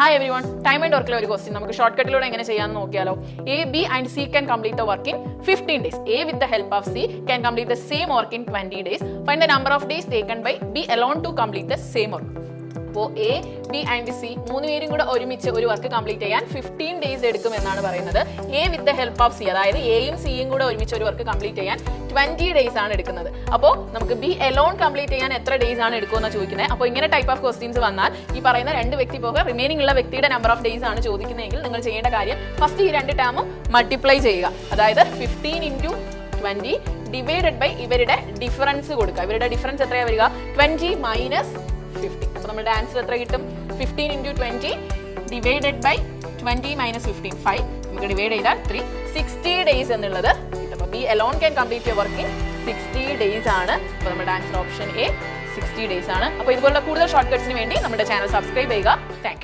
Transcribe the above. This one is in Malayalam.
Hi everyone, time and work ഒരു question നമുക്ക് ഷോർട്ട്കട്ടിലൂടെ എങ്ങനെ ചെയ്യാമെന്ന് നോക്കിയാലോ. A, B and C can complete the work in 15 days. A with the help of C can complete the same work in 20 days. Find the number of days taken by B alone to complete the same work. അപ്പോൾ എ ബി ആൻഡ് സി മൂന്ന് പേരും കൂടെ ഒരുമിച്ച് ഒരു വർക്ക് കംപ്ലീറ്റ് ചെയ്യാൻ 15 ഡേയ്സ് എടുക്കും എന്നാണ് പറയുന്നത്. A with the help of C, അതായത് എയും സിയും കൂടെ ഒരുമിച്ച് ഒരു വർക്ക് കംപ്ലീറ്റ് ചെയ്യാൻ 20 ഡേയ്സ് ആണ് എടുക്കുന്നത്. അപ്പോൾ നമുക്ക് ബി എലോൺ കംപ്ലീറ്റ് ചെയ്യാൻ എത്ര ഡേയ്സ് ആണ് എടുക്കുമെന്ന് ചോദിക്കുന്നത്. അപ്പോൾ ഇങ്ങനെ ടൈപ്പ് ഓഫ് ക്വസ്റ്റ്യൻസ് വന്നാൽ ഈ പറയുന്ന രണ്ട് വ്യക്തി പോകെ റിമൈനിങ് ഉള്ള വ്യക്തിയുടെ നമ്പർ ഓഫ് ഡേയ്സ് ആണ് ചോദിക്കുന്നതെങ്കിൽ നിങ്ങൾ ചെയ്യേണ്ട കാര്യം ഫസ്റ്റ് ഈ രണ്ട് ടേമും മൾട്ടിപ്ലൈ ചെയ്യുക. അതായത് 15 × 20 ഡിവൈഡഡ് ബൈ ഇവരുടെ ഡിഫറൻസ് കൊടുക്കുക. ഇവരുടെ ഡിഫറൻസ് എത്രയാണ് വരിക? 20 - 15. അപ്പോൾ നമ്മുടെ ആൻസർ എത്ര കിട്ടും? 15 × 20 ഡിവൈഡഡ് ബൈ 20 - 15 5. നമുക്ക് ഡിവൈഡ് ചെയ്താൽ 3 60 ഡേയ്സ് എന്നുള്ളത് കിട്ടും. അപ്പോൾ B alone can complete your work in 60 days ആണ്. അപ്പോൾ നമ്മുടെ ആൻസർ ഓപ്ഷൻ എ 60 ഡേയ്സ് ആണ്. അപ്പോൾ ഇതുപോലുള്ള കൂടുതൽ ഷോർട്ട് കട്ട്സിന് വേണ്ടി നമ്മുടെ ചാനൽ സബ്സ്ക്രൈബ് ചെയ്യുക. Thank you.